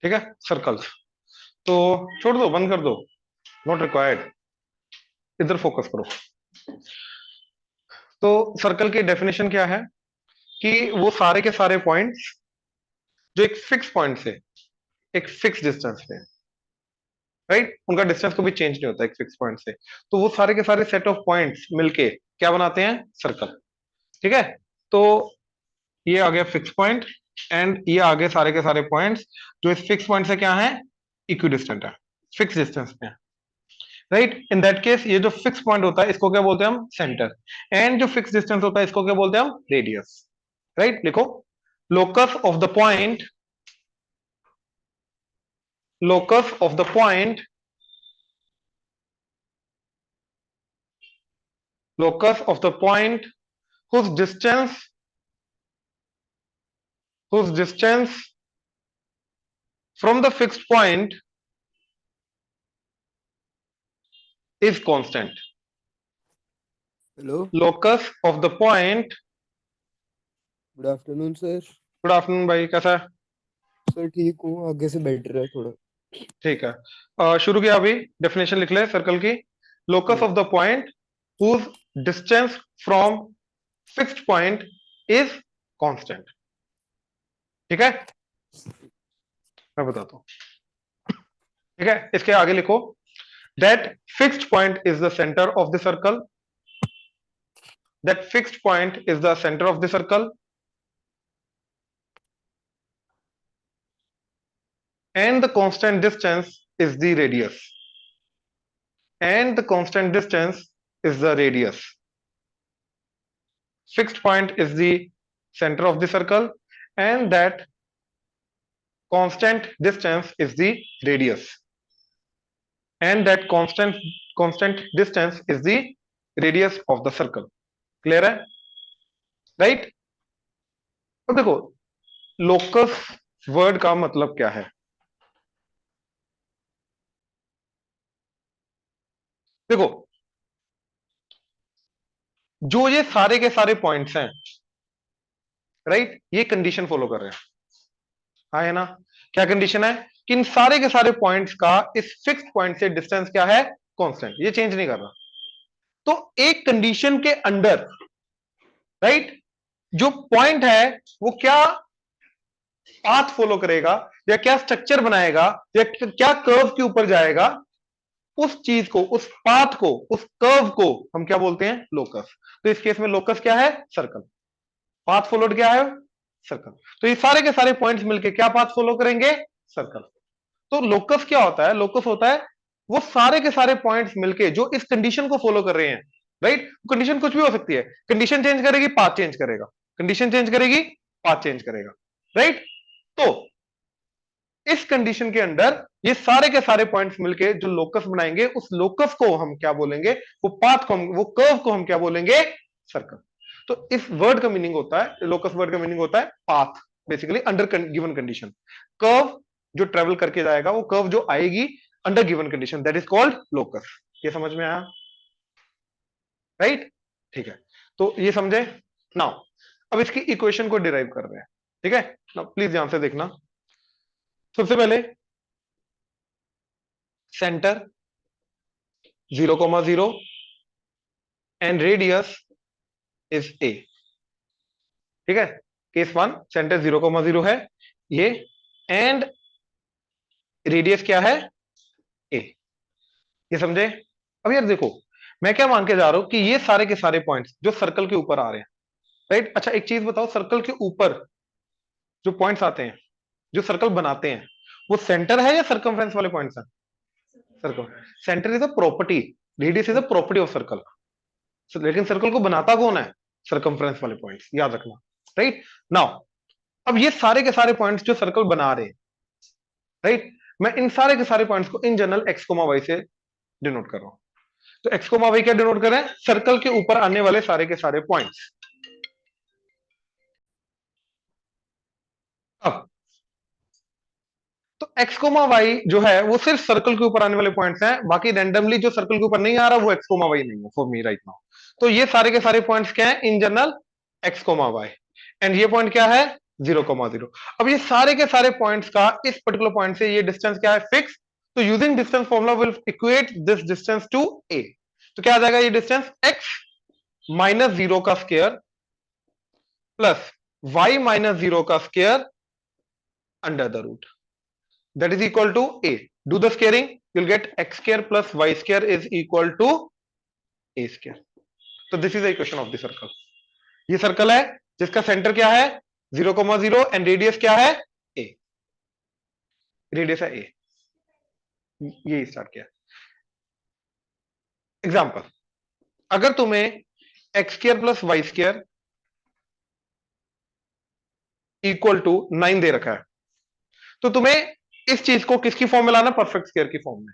ठीक है, सर्कल्स। तो छोड़ दो, बंद कर दो, नॉट रिक्वायर्ड, इधर फोकस करो। तो सर्कल की डेफिनेशन क्या है कि वो सारे के सारे पॉइंट्स जो एक फिक्स पॉइंट से एक फिक्स डिस्टेंस पे, राइट, उनका डिस्टेंस कभी चेंज नहीं होता एक फिक्स पॉइंट से, तो वो सारे के सारे सेट ऑफ पॉइंट्स मिलके क्या बनाते हैं, सर्कल। ठीक है, तो ये आ गया फिक्स पॉइंट, एंड ये आ गए सारे के सारे पॉइंट्स जो इस फिक्स पॉइंट से क्या है, इक्विडिस्टेंट है, फिक्स डिस्टेंस पे है, राइट। इन दैट केस ये जो फिक्स पॉइंट होता है इसको क्या बोलते हैं हम, सेंटर। एंड जो फिक्स डिस्टेंस होता है इसको क्या बोलते हैं हम, रेडियस। राइट, लिखो, locus of the point, locus of the point, locus of the point whose distance, whose distance from the fixed point is constant. Hello, Locus of the point, good afternoon sir. Good afternoon भाई, कैसा है? Sir ठीक हूँ, आगे से better है थोड़ा। ठीक है, शुरू किया अभी, डेफिनेशन लिख ले सर्कल की। Locus of the point whose distance from fixed point is constant। ठीक है, मैं बताता हूं। ठीक है, इसके आगे लिखो, that fixed point is the center of the circle, that fixed point is the center of the circle, and the constant distance is the radius, and the constant distance is the radius. Fixed point is the center of the circle, and that constant distance is the radius, and that constant distance is the radius of the circle. Clear है, right? अब देखो, locus word का मतलब क्या है। देखो, जो ये सारे के सारे पॉइंट्स हैं, राइट, ये कंडीशन फॉलो कर रहे हैं, हाँ है ना? क्या कंडीशन है कि इन सारे के सारे पॉइंट्स का इस फिक्स्ड पॉइंट से डिस्टेंस क्या है, कांस्टेंट, ये चेंज नहीं कर रहा। तो एक कंडीशन के अंडर, राइट, जो पॉइंट है वो क्या पाथ फॉलो करेगा, या क्या स्ट्रक्चर बनाएगा, या क्या कर्व के ऊपर जाएगा, उस चीज को, उस पाथ को, उस कर्व को हम क्या बोलते हैं, लोकस। तो इस केस में लोकस क्या है, सर्कल। पाथ फॉलोड क्या है, सर्कल। तो ये सारे के सारे पॉइंट्स मिलके क्या पाथ फॉलो करेंगे, सर्कल। तो लोकस क्या होता है, लोकस होता है वो सारे के सारे पॉइंट्स मिलके जो इस कंडीशन को फॉलो कर रहे हैं, राइट। कंडीशन कुछ भी हो सकती है, कंडीशन चेंज करेगी पाथ चेंज करेगा, कंडीशन चेंज करेगी पाथ चेंज करेगा, राइट। तो इस कंडीशन के अंडर ये सारे के सारे पॉइंट्स मिलके जो लोकस बनाएंगे, उस लोकस को हम क्या बोलेंगे, वो पाथ को, वो कर्व को हम क्या बोलेंगे, सर्कल। तो इस वर्ड का मीनिंग होता है, लोकस वर्ड का मीनिंग होता है path, basically under given condition. Curve जो ट्रेवल करके जाएगा, वो कर्व जो आएगी under given condition, that is called locus. ये समझ में आया, राइट? ठीक है, तो ये समझे। नाउ अब इसकी इक्वेशन को डिराइव कर रहे हैं, ठीक है। नाउ प्लीज ध्यान से देखना। सबसे पहले centre 0,0 and radius is a. ठीक है, केस वन, सेंटर 0,0 है ये, एंड रेडियस क्या है, ए। ये समझे? अब यार देखो, मैं क्या मान के जा रहा हूं कि ये सारे के सारे पॉइंट्स जो सर्कल के ऊपर आ रहे हैं, राइट। अच्छा एक चीज बताओ, सर्कल के ऊपर जो पॉइंट्स आते हैं, जो सर्कल बनाते हैं, वो सेंटर है या सर्कमफ्रेंस वाले पॉइंट्स हैं? Circle. Centre is a property, radius is a property of circle, लेकिन सर्कल को बनाता कौन है, सर्कमफ्रेंस वाले पॉइंट्स, याद रखना, राइट। नाउ अब ये सारे के सारे पॉइंट्स जो सर्कल बना रहे हैं, राइट, मैं इन सारे के सारे पॉइंट्स को in general x comma Y से डिनोट कर रहा हूं। तो एक्स कोमा वाई क्या डिनोट कर रहे हैं, सर्कल के ऊपर आने वाले सारे के सारे पॉइंट्स। अब तो एक्स कोमा वाई जो है वो सिर्फ सर्कल के ऊपर आने वाले पॉइंट्स हैं, बाकी रैंडमली जो सर्कल के ऊपर नहीं आ रहा वो एक्स कोमा वाई नहीं है फॉर मी राइट नाउ। तो ये सारे के सारे पॉइंट्स क्या है, in general x comma y, and ये पॉइंट क्या है, 0,0। अब ये सारे के सारे पॉइंट्स का इस पर्टिकुलर पॉइंट से ये डिस्टेंस क्या है, फिक्स। तो using distance formula will equate this distance to A. तो क्या आ जाएगा, ये डिस्टेंस x माइनस 0 का स्क्वायर प्लस y माइनस 0 का square under the root, that is equal to a। Do the squaring, you'll get x square plus y square is equal to a square। तो this is the equation of the circle. ये circle है जिसका centre क्या है 0,0 and radius क्या है a। Radius है a, ये स्टार्ट किया। एग्जांपल, अगर तुम्हें x square plus y square equal to 9 दे रखा है, तो तुम्हें इस चीज को किसकी फॉर्म में लाना, परफेक्ट स्क्वायर की फॉर्म में।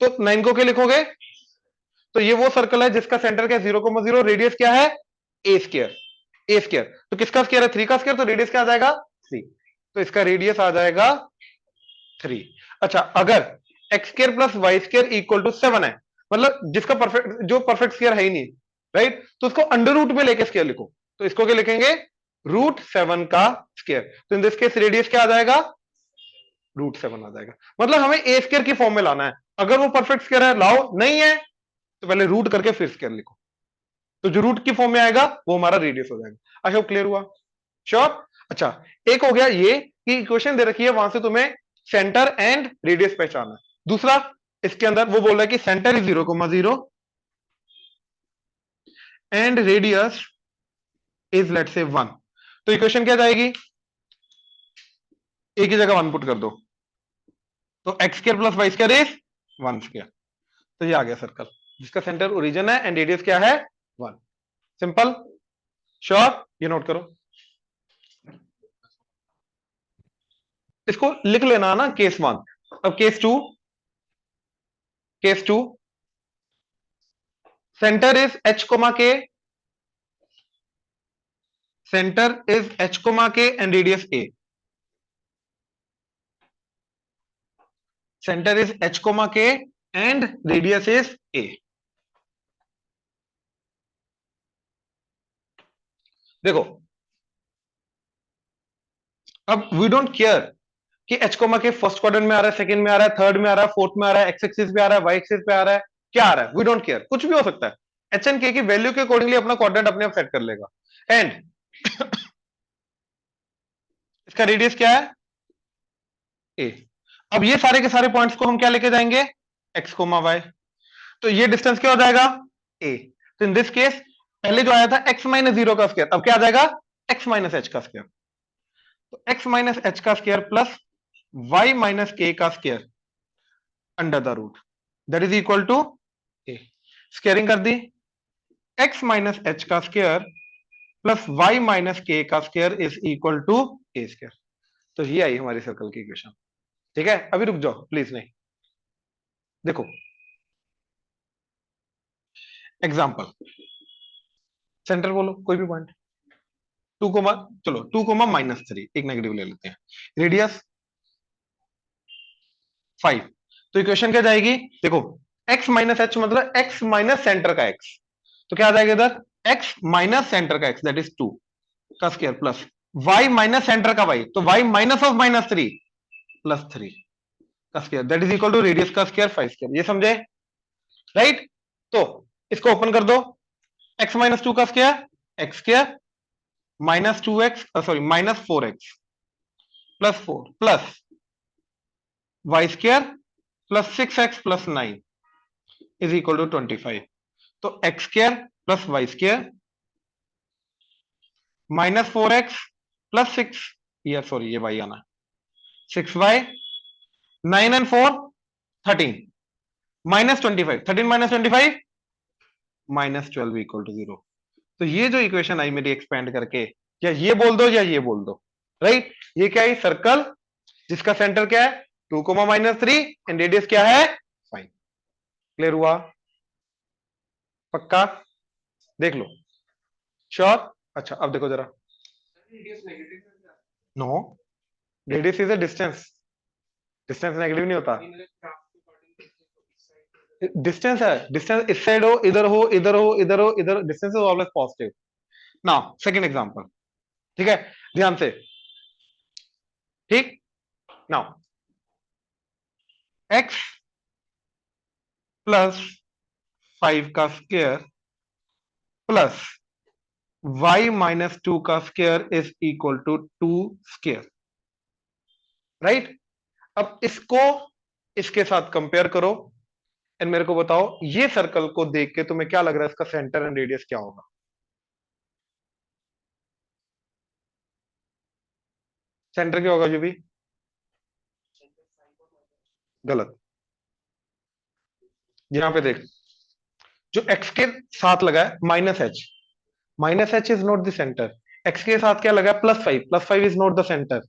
तो 9 को क्या लिखोगे, तो ये वो सर्कल है जिसका सेंटर क्या है 0,0, रेडियस क्या है ए स्क्वायर। ए स्क्वायर तो किसका स्क्वायर है 3 का स्क्वायर, तो रेडियस क्या आ जाएगा 3। तो इसका रेडियस आ जाएगा 3। अच्छा, अगर x square plus y square equal to 7 है, मतलब जिसका परफेक्ट, जो परफेक्ट स्क्वायर है ही नहीं, राइट, तो उसको अंडर रूट में लेके स्क्वायर लिखो। तो इसको क्या लिखेंगे, √7 का स्क्वायर। तो इन दिस केस रेडियस क्या आ जाएगा, √7 आ जाएगा। मतलब हमें ए स्क्वायर की फॉर्म में लाना है। अगर वो परफेक्ट स्क्वायर है लाओ, नहीं है तो पहले रूट करके फिर स्क्वायर लिखो। तो जो रूट की फॉर्म में आएगा वो हमारा रेडियस हो जाएगा। अच्छा, क्लियर हुआ, श्योर। अच्छा, एक हो गया ये कि इक्वेशन दे रखी है, वहां से तुम्हें सेंटर एंड रेडियस पहचाना है। दूसरा, इसके अंदर वो बोल रहा है कि centre is 0,0 and radius is let say 1। तो इक्वेशन क्या जाएगी, एक ही जगह 1 पुट कर दो, तो x square plus y square is 1 square. तो ये आ गया सर्कल जिसका सेंटर ओरिजिन है एंड रेडियस क्या है 1। Simple, sure. ये नोट करो, इसको लिख लेना ना, केस 1। अब case 2, case 2 centre is h, k, centre is h, k and radius a। Centre is h, k and radius is a। देखो, अब वी डोंट केयर कि h, k फर्स्ट क्वाड्रेंट में आ रहा है, सेकंड में आ रहा है, थर्ड में आ रहा है, फोर्थ में आ रहा है, एक्स एक्सिस पे आ रहा है, वाई एक्सिस पे आ रहा है, क्या आ रहा है, वी डोंट केयर, कुछ भी हो सकता है। एच एंड के की वैल्यू के अकॉर्डिंगली अपना क्वाड्रेंट अपने आप सेट कर लेगा। एंड इसका रेडियस क्या है a। अब ये सारे के सारे पॉइंट्स को हम क्या लेके जाएंगे, x, y। तो ये डिस्टेंस क्या हो जाएगा a। तो इन दिस केस पहले जो आया था x माइनस 0 का स्क्वायर, अब क्या आ जाएगा x माइनस h का स्क्वायर। तो x माइनस h का square plus y minus k का square under the root, that is equal to a। Squaring कर दी, x माइनस h का square plus y minus k का square is equal to a square. तो ये आई हमारी circle की इक्वेशन। ठीक है, अभी रुक जाओ प्लीज, नहीं देखो एग्जांपल, सेंटर बोलो कोई भी पॉइंट, 2, चलो 2, -3, एक नेगेटिव ले लेते हैं, रेडियस 5। तो इक्वेशन क्या जाएगी, देखो x माइनस h मतलब x माइनस सेंटर का x। तो क्या आ जाएगा इधर, x माइनस सेंटर का x दैट इज 2 का square plus y minus centre का y, तो y माइनस ऑफ -3 प्लस 3 का square that is equal to radius का स्क्वायर 5 स्क्वायर। ये समझे, राइट। तो इसको ओपन कर दो, x माइनस 2 का square x square minus 2x, sorry minus 4x plus 4 plus y square plus 6x plus 9 is equal to 25। तो x square plus y square minus 4x plus 6, ये sorry ये y आना, 6y 9 and 4 13 minus 25, 13 minus 25 minus 12 equal to 0। तो ये जो equation आई मेरी expand करके, या ये बोल दो या ये बोल दो, राइट। ये क्या है, सर्कल जिसका सेंटर क्या है 2, -3 एंड रेडियस क्या है 5। क्लियर हुआ, पक्का, देख लो, श्योर। अच्छा अब देखो जरा, no, radius is a distance, distance negative नहीं होता। डिस्टेंस है, डिस्टेंस इस साइड हो, इधर हो, इधर हो, इधर हो, इधर, distance is always positive. Now second example, ठीक है, ध्यान से। ठीक, नाउ x प्लस 5 का स्क्वायर प्लस y माइनस 2 का square is equal to 2 square, right. अब इसको इसके साथ कंपेयर करो एंड मेरे को बताओ ये सर्कल को देख के तुम्हें क्या लग रहा है इसका सेंटर एंड रेडियस क्या होगा? सेंटर क्या होगा? जो भी गलत। यहां पे देख, जो x के साथ लगा है minus H is not the centre. x के साथ क्या लगा है? Plus five is not the centre.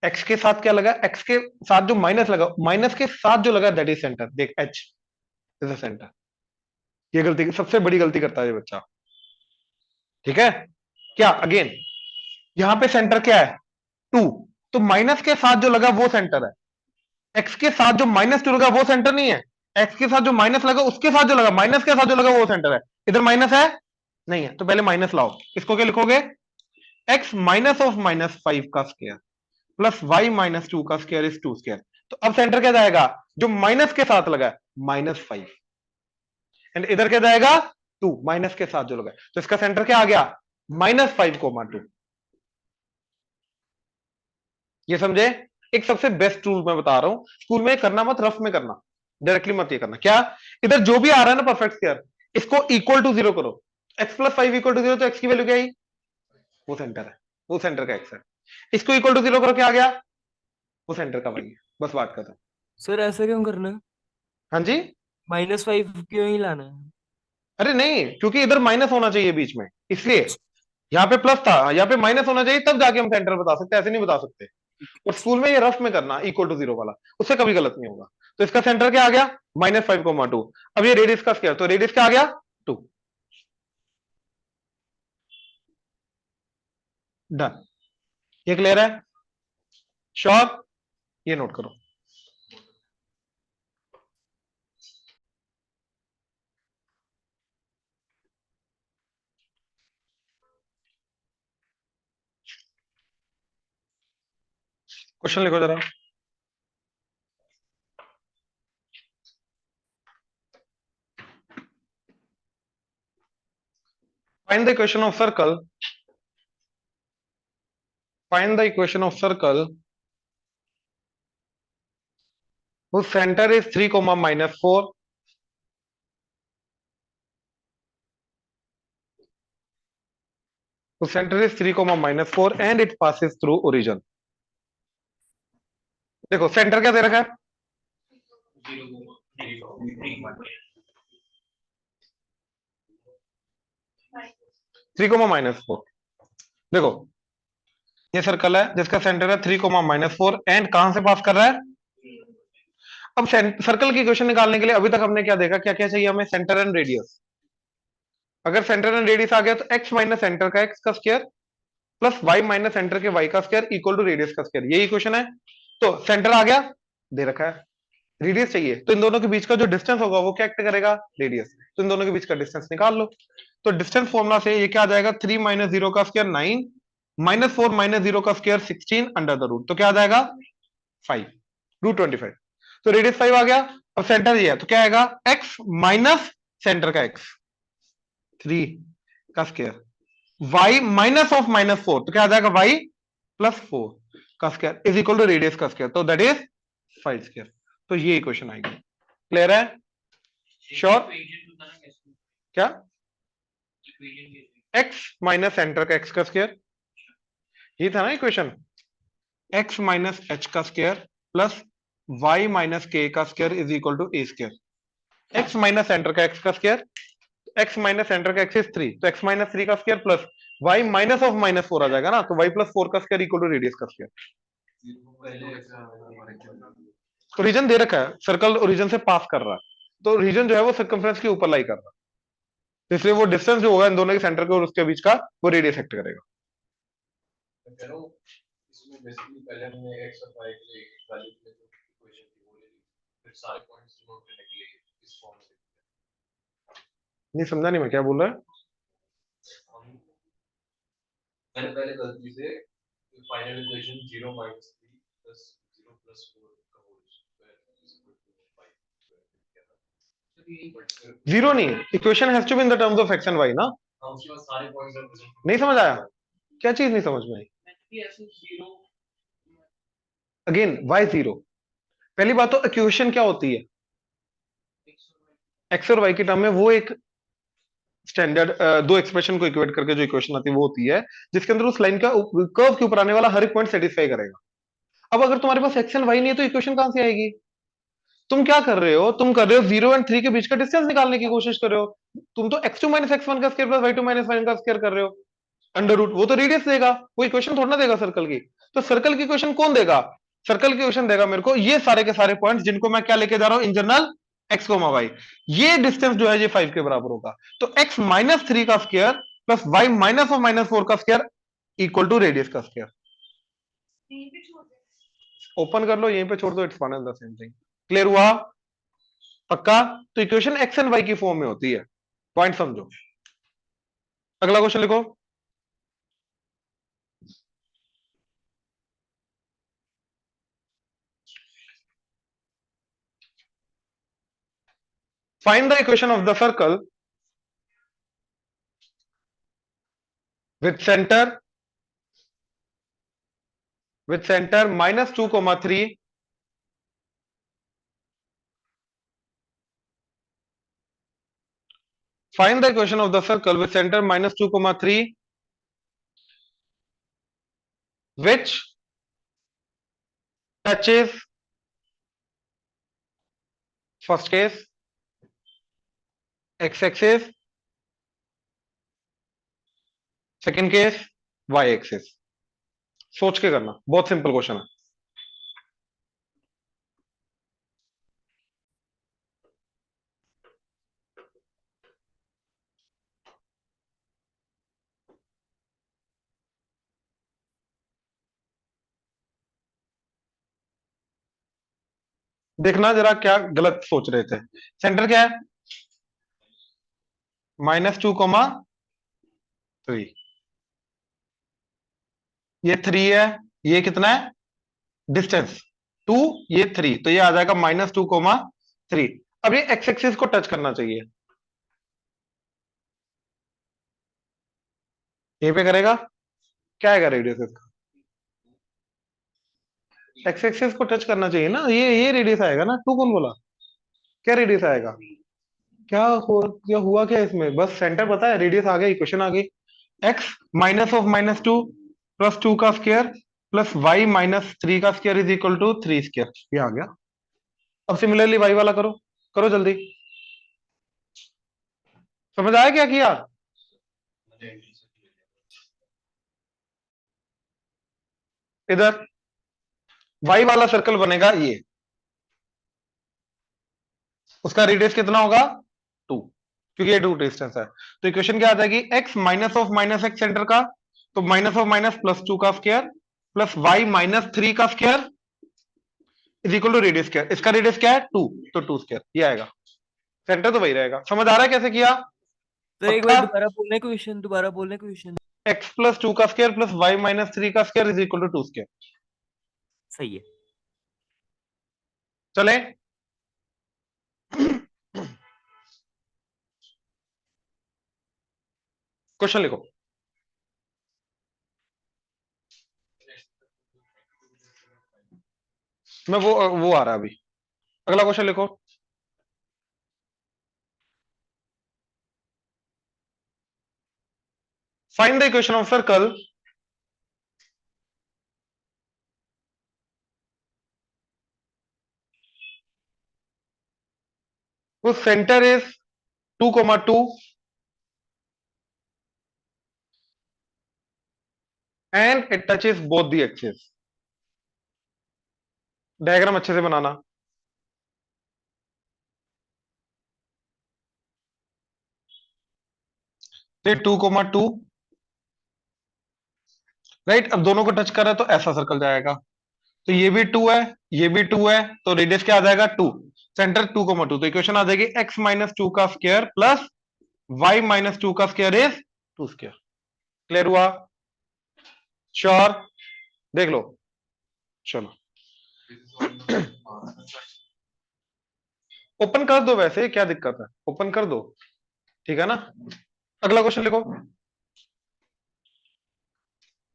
x के साथ क्या लगा? x के साथ जो माइनस लगा, माइनस के साथ जो लगा दैट इज सेंटर। देख h इज द सेंटर। ये गलती, सबसे बड़ी गलती करता है ये बच्चा, ठीक है क्या? अगेन यहां पे सेंटर क्या है? 2, तो माइनस के साथ जो लगा वो सेंटर है। एक्स के साथ जो माइनस 2 लगा वो सेंटर नहीं है। एक्स के साथ जो माइनस लगा उसके साथ जो लगा, माइनस के साथ जो लगा वो सेंटर है। इधर माइनस है नहीं है, तो पहले माइनस लाओ। इसको क्या लिखोगे? एक्स माइनस ऑफ माइनस 5 का स्क्वायर प्लस वाई माइनस 2 का स्क्वायर इज 2 स्क्वायर। तो अब सेंटर क्या जाएगा? जो माइनस के साथ लगा -5, एंड इधर क्या जाएगा? 2, माइनस के साथ जो लगा। तो इसका सेंटर क्या आ गया? -5, 2। ये समझे? एक सबसे बेस्ट रूल मैं बता रहा हूं, स्कूल में करना मत, रफ में करना, डायरेक्टली मत ये करना। क्या? इधर जो भी आ रहा है ना परफेक्ट स्क्वायर, इसको इक्वल टू 0 करो। x प्लस 5 इक्वल टू 0, तो x की वैल्यू क्या आई? वो सेंटर है, वो सेंटर का x है। इसको इक्वल टू 0 करो, क्या आ गया? वो सेंटर का y है। बस बात खत्म। सर ऐसा क्यों करना है? हाँ जी। -5 क्यों ही लाना है? अरे नहीं, क्योंकि इधर माइनस होना चाहिए बीच में, इसलिए। यहाँ पे प्लस था, यहाँ पे माइनस होना चाहिए, तब जाके हम सेंटर बता सकते, ऐसे नहीं बता सकते। और स्कूल में ये रफ में करना इक्वल टू 0 वाला, उससे कभी गलत नहीं होगा। तो इसका सेंटर क्या आ गया? -5, 2। अब ये रेडियस का स्क्वायर, तो रेडियस क्या आ गया? 2। डन। ये क्लियर है? श्योर? ये नोट करो। क्वेश्चन लिखो जरा। Find the equation of circle, find the equation of circle whose center is 3, -4, whose center is 3, -4 and it passes through origin। देखो सेंटर क्या दे रखा है? 3, -4। देखो ये सर्कल है जिसका सेंटर है 3, -4 एंड कहां से पास कर रहा है? अब सर्कल की इक्वेशन निकालने के लिए अभी तक हमने क्या देखा, क्या क्या चाहिए हमें? Centre and radius. अगर सेंटर एंड रेडियस आ गया तो x माइनस सेंटर का x का square plus y minus centre के y का स्क्वायर इक्वल टू रेडियस का स्क्वायर। यही इक्वेशन है। तो सेंटर आ गया, दे रखा है। रेडियस चाहिए, तो इन दोनों के बीच का जो डिस्टेंस होगा वो क्या एक्ट करेगा? रेडियस। तो इन दोनों के बीच का डिस्टेंस निकाल लो। तो डिस्टेंस फॉर्मूला से ये क्या आ जाएगा? 3 - 0 का स्क्वायर 9, -4 - 0 का स्क्वायर 16 अंडर द रूट। तो क्या आ जाएगा? 5 √25। तो रेडियस 5 आ गया। अब सेंटर ये है, तो क्या आएगा? x माइनस सेंटर का x 3 का स्क्वायर, y माइनस ऑफ -4, तो क्या आ जाएगा? y प्लस 4 का square is equal to radius का स्क्वायर, तो दैट इज 5 स्क्वायर। तो ये इक्वेशन आएगी। क्लियर है? श्योर? क्या? x माइनस सेंटर का x का स्क्वायर, ये था ना इक्वेशन। x माइनस h का square plus y minus k का square is equal to a square. x minus centre का x का स्क्वायर, x माइनस सेंटर का x इज 3, तो x माइनस 3 का square plus y minus of -4 आ जाएगा ना, तो y प्लस 4 का स्क्वायर इक्वल टू रेडियस का स्क्वायर। ओरिजिन दे रखा है, सर्कल ओरिजिन से पास कर रहा है, तो रीजन जो है वो सर्कमफ्रेंस के ऊपर लाई कर रहा है, तो इसलिए वो डिस्टेंस जो होगा इन दोनों के सेंटर के और उसके बीच का, वो रेडियस एक्ट करेगा। इसमें बेसिकली पहले हमने x और y के लिए एक वैल्यू के लिए जो इक्वेशन थी वो ले ली, फिर सारे पॉइंट्स नोट करने के लिए इस फॉर्म में। नहीं समझा, नहीं मैं क्या बोल रहा है। मैंने पहले गलती से फाइनल इक्वेशन 0 - 3 जीरो नहीं, equation has to be in the terms of x and y ना। नहीं समझ आया, क्या चीज नहीं समझ में आई? Again Y zero. पहली बात तो इक्वेशन क्या होती है, एक्स और वाई की टर्म में वो एक स्टैंडर्ड दो एक्सप्रेशन को इक्वेट करके जो इक्वेशन आती है वो होती है जिसके अंदर उस लाइन का कर्व के ऊपर आने वाला हर एक पॉइंट सेटिस्फाई करेगा। अब अगर तुम्हारे पास एक्स एंड वाई नहीं है तो इक्वेशन कहां से आएगी? तुम क्या कर रहे हो, तुम कर रहे हो 0 और 3 के बीच का डिस्टेंस निकालने की कोशिश कर रहे हो। तुम तो x2 माइनस एक्स वन का स्क्वायर प्लस y2 माइनस वाई का स्क्वायर कर रहे हो, अंडर रूट। वो तो रेडियस देगा, वो इक्वेशन थोड़ा ना देगा सर्कल की। तो सर्कल की इक्वेशन कौन देगा? सर्कल की इक्वेशन देगा मेरे को ये सारे के सारे पॉइंट्स जिनको मैं क्या लेके जा रहा हूं in general, x comma y. ये डिस्टेंस जो है ये 5 के बराबर होगा। तो x माइनस थ्री का square plus y minus of minus 4 का स्क्वायर इक्वल टू रेडियस का स्क्वायर। ओपन कर लो, यहीं पे छोड़ दो, it's one and the same thing. Clear हुआ? पक्का? तो इक्वेशन एक्स एंड वाई की फॉर्म में होती है, पॉइंट समझो। अगला क्वेश्चन लिखो। Find the equation of the circle with centre minus 2, 3 find the equation of the circle with center minus 2, 3 which touches first case x-axis, second case y-axis। सोच के करना, बहुत सिंपल क्वेश्चन है। देखना जरा क्या गलत सोच रहे थे। सेंटर क्या है? -2, 3। ये 3 है, ये कितना है डिस्टेंस 2, ये 3, तो ये आ जाएगा -2, 3। अब ये एक्स एक्सिस को टच करना चाहिए, यहीं पे करेगा। क्या आएगा रेडियस इसका? एक्स एक्सिस को टच करना चाहिए ना, ये रेडियस आएगा ना। टू कौन बोला? क्या रेडियस आएगा? क्या हुआ क्या इसमें? बस सेंटर पता है, रेडियस आ गया, इक्वेशन आ गई। एक्स माइनस ऑफ -2 प्लस 2 का स्क्वायर प्लस वाई -3 का square is equal to 3 square, ये आ गया। अब सिमिलरली वाई वाला करो, करो जल्दी। समझ आया क्या किया? इधर वाई वाला सर्कल बनेगा ये, उसका रेडियस कितना होगा 2, क्योंकि ये 2 डिस्टेंस है। तो इक्वेशन क्या आ जाएगी? X minus of minus x centre का, तो माइनस ऑफ माइनस +2 का स्क्वायर प्लस वाई -3 का square is equal to radius square. इसका रेडियस क्या है 2, तो 2 स्क्वायर ये आएगा। सेंटर तो वही रहेगा। समझ आ रहा है कैसे किया? तो एक बार पक्का? दोबारा बोलने क्वेश्चन। एक्स प्लस 2 का स्क्वायर प्लस वाई -3 का square is equal to 2 square. सही है। चले क्वेश्चन लिखो। मैं वो आ रहा है अभी। अगला क्वेश्चन लिखो। Find the equation of circle whose center is 2, 2 and it touches both the axes। Diagram अच्छे से बनाना। तो 2, 2 राइट। अब दोनों को टच कर रहा है तो ऐसा सर्कल जाएगा। तो ये भी 2 है, ये भी 2 है, तो रेडियस क्या आ जाएगा 2। सेंटर 2, 2, तो इक्वेशन आ जाएगी x -2 का स्क्वायर प्लस y -2 का स्क्वायर इज 2 स्क्वायर। क्लियर हुआ? श्योर? देख लो, चलो। ओपन कर दो, वैसे क्या दिक्कत है, ओपन कर दो, ठीक है ना। अगला क्वेश्चन लिखो।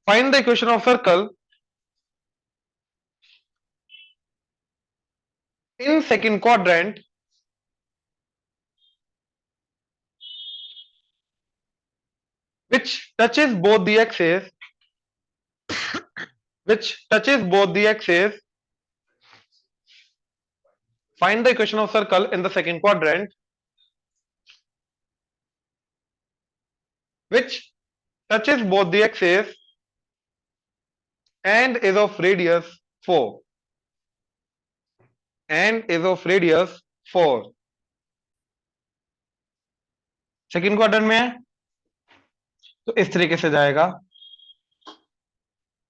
Find the equation of circle in second quadrant which touches both the axes, which touches both the axes. Find the equation of circle in the second quadrant which touches both the axes and is of radius 4 and is of radius 4. Second quadrant में है तो इस तरीके से जाएगा,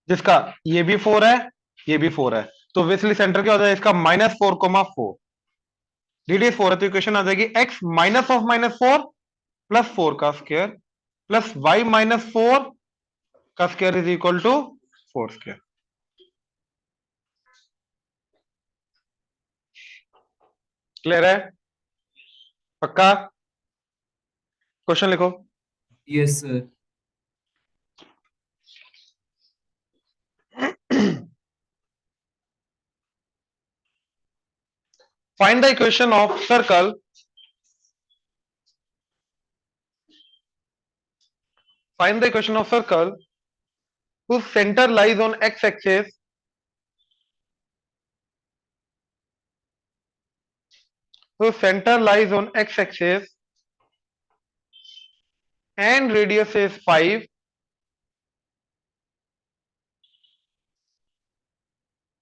जिसका ये भी 4 है, ये भी 4 है, तो ऑब्वियसली सेंटर क्या हो जाएगा इसका -4,4, रेडियस 4 है, तो इक्वेशन आ जाएगी x माइनस ऑफ -4 प्लस 4 का स्क्वायर प्लस y -4 का square is equal to 4 square. Clear है, पक्का। क्वेश्चन लिखो। Yes sir. Find the equation of circle whose center lies on x-axis and radius is 5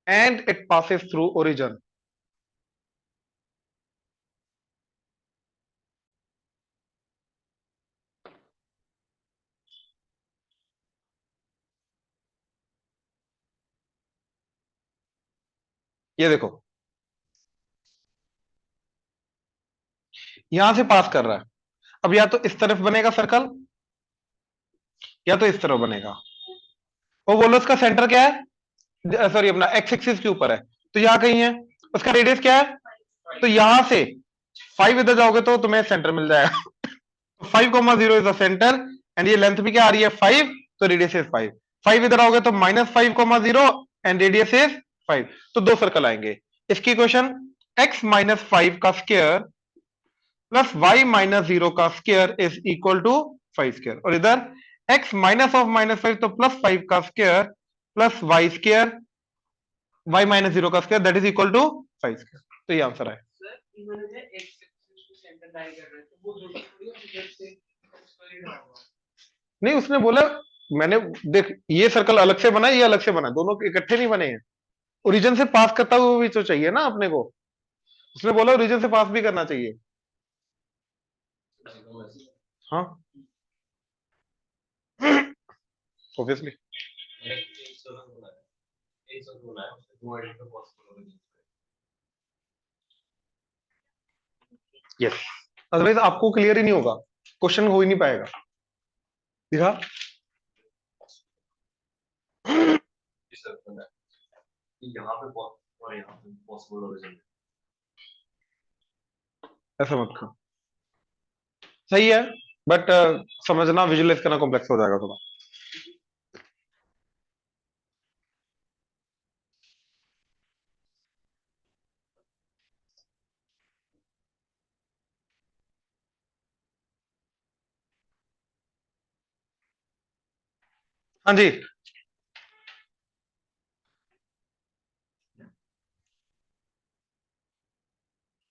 and it passes through origin. ये देखो यहां से पास कर रहा है, अब या तो इस तरफ बनेगा सर्कल या तो इस तरफ बनेगा, और बोलो इसका सेंटर क्या है, सॉरी अपना एक्स एक्सिस के ऊपर है, तो यहां कहीं है, उसका रेडियस क्या है, तो यहां से 5 इधर जाओगे तो तुम्हें सेंटर मिल जाएगा। 5,0 इज द सेंटर एंड ये लेंथ भी क्या आ रही है 5, तो रेडियस इज 5। 5 इधर आओगे तो -5,0 एंड रेडियस इज 5, तो दो सर्कल आएंगे। इसकी इक्वेशन x -5 का स्क्वायर प्लस y-0 का square is equal to 5 square, और इधर x माइनस ऑफ -5 तो +5 का square plus y square y-0 का square that is equal to 5 square, तो ये आंसर है। नहीं उसने बोला, मैंने देख ये सर्कल अलग से बना है, ये अलग से बना है, दोनों इकट्ठे नहीं बने हैं, ओरिजिन से पास करता हुआ भी तो चाहिए ना अपने को, उसने बोला ओरिजिन से पास भी करना चाहिए। हाँ ऑब्वियसली। यस, अदरवाइज आपको क्लियर ही नहीं होगा, क्वेश्चन हो ही नहीं पाएगा। दिखा यहाँ पे और यहाँ पे पॉसिबल ओरिजिन, ऐसा मत करो, सही है बट समझना विजुअलाइज करना कॉम्प्लेक्स हो जाएगा थोड़ा। हाँ जी